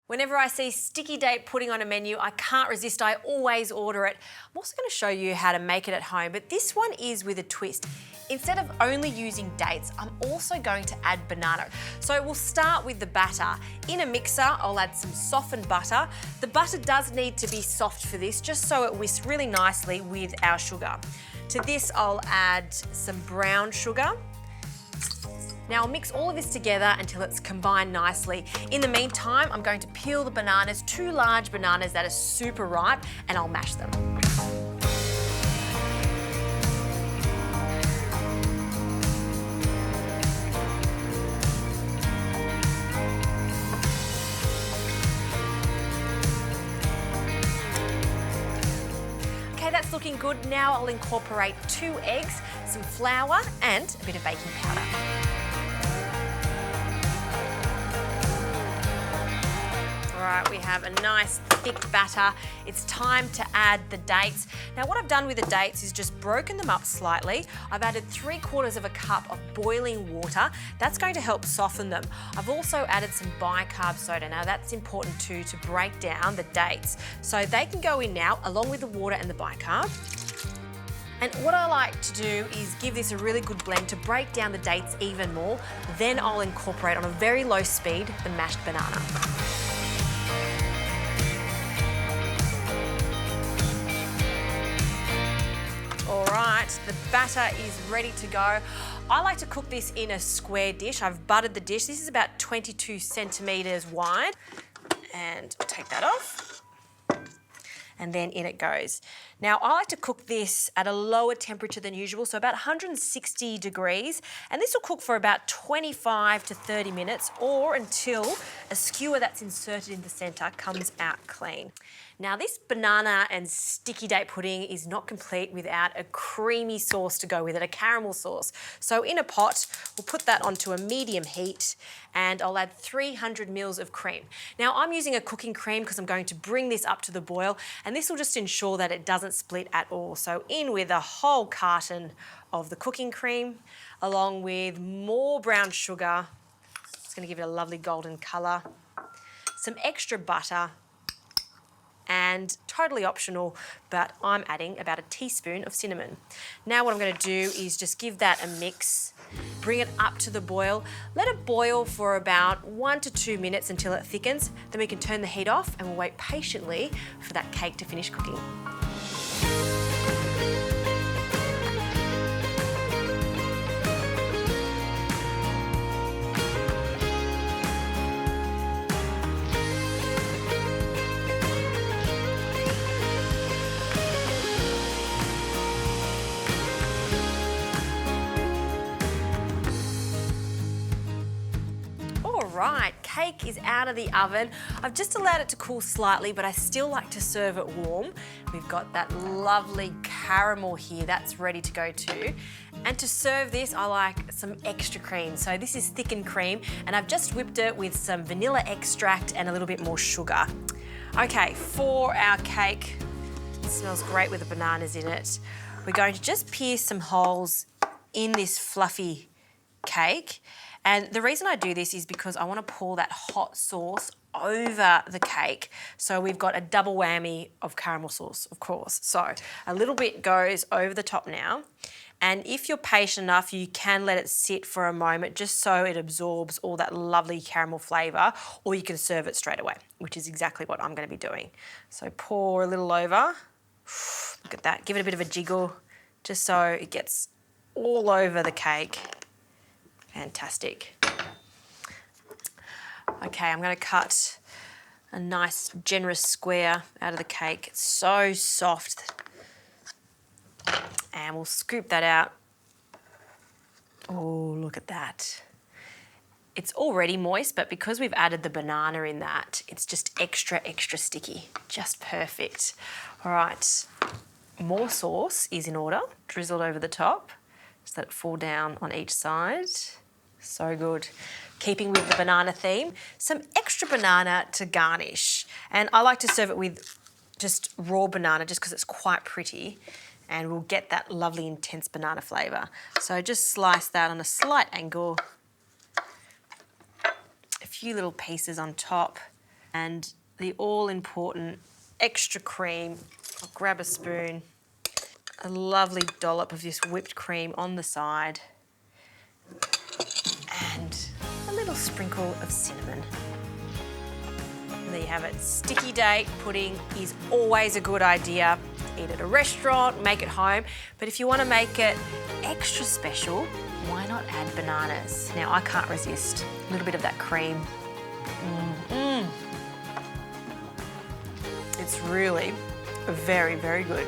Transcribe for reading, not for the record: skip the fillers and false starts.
Whenever I see sticky date pudding on a menu, I can't resist, I always order it. I'm also going to show you how to make it at home, but this one is with a twist. Instead of only using dates, I'm also going to add banana. So we'll start with the batter. In a mixer, I'll add some softened butter. The butter does need to be soft for this, just so it whisks really nicely with our sugar. To this, I'll add some brown sugar. Now I'll mix all of this together until it's combined nicely. In the meantime, I'm going to peel the bananas, 2 large bananas that are super ripe, and I'll mash them. Okay, that's looking good. Now I'll incorporate 2 eggs, some flour, and a bit of baking powder. All right, we have a nice thick batter. It's time to add the dates. Now what I've done with the dates is just broken them up slightly. I've added 3/4 of a cup of boiling water. That's going to help soften them. I've also added some bicarb soda. Now that's important too, to break down the dates. So they can go in now along with the water and the bicarb. And what I like to do is give this a really good blend to break down the dates even more. Then I'll incorporate on a very low speed the mashed banana. All right, the batter is ready to go. I like to cook this in a square dish. I've buttered the dish. This is about 22 centimetres wide. And I'll take that off. And then in it goes. Now, I like to cook this at a lower temperature than usual, so about 160 degrees, and this will cook for about 25 to 30 minutes or until a skewer that's inserted in the centre comes out clean. Now, this banana and sticky date pudding is not complete without a creamy sauce to go with it, a caramel sauce. So in a pot, we'll put that onto a medium heat and I'll add 300 mils of cream. Now, I'm using a cooking cream because I'm going to bring this up to the boil, and this will just ensure that it doesn't split at all. So in with a whole carton of the cooking cream, along with more brown sugar. It's going to give it a lovely golden colour. Some extra butter, and totally optional, but I'm adding about a teaspoon of cinnamon. Now what I'm going to do is just give that a mix, bring it up to the boil, let it boil for about 1 to 2 minutes until it thickens, then we can turn the heat off and we'll wait patiently for that cake to finish cooking. Right, cake is out of the oven. I've just allowed it to cool slightly, but I still like to serve it warm. We've got that lovely caramel here, that's ready to go too. And to serve this, I like some extra cream. So this is thickened cream, and I've just whipped it with some vanilla extract and a little bit more sugar. Okay, for our cake, it smells great with the bananas in it. We're going to just pierce some holes in this fluffy cake. And the reason I do this is because I want to pour that hot sauce over the cake. So we've got a double whammy of caramel sauce, of course. So a little bit goes over the top now. And if you're patient enough, you can let it sit for a moment just so it absorbs all that lovely caramel flavour, or you can serve it straight away, which is exactly what I'm going to be doing. So pour a little over. Look at that. Give it a bit of a jiggle just so it gets all over the cake. Fantastic. Okay, I'm going to cut a nice generous square out of the cake. It's so soft. And we'll scoop that out. Oh, look at that. It's already moist, but because we've added the banana in that, it's just extra, extra sticky. Just perfect. All right, more sauce is in order, drizzled over the top. Just let it fall down on each side. So good. Keeping with the banana theme, some extra banana to garnish. And I like to serve it with just raw banana just because it's quite pretty and we'll get that lovely intense banana flavour. So just slice that on a slight angle. A few little pieces on top. And the all-important extra cream. I'll grab a spoon. A lovely dollop of this whipped cream on the side. And a little sprinkle of cinnamon. And there you have it. Sticky date pudding is always a good idea. Eat at a restaurant, make it home. But if you want to make it extra special, why not add bananas? Now, I can't resist a little bit of that cream. It's really very, very good.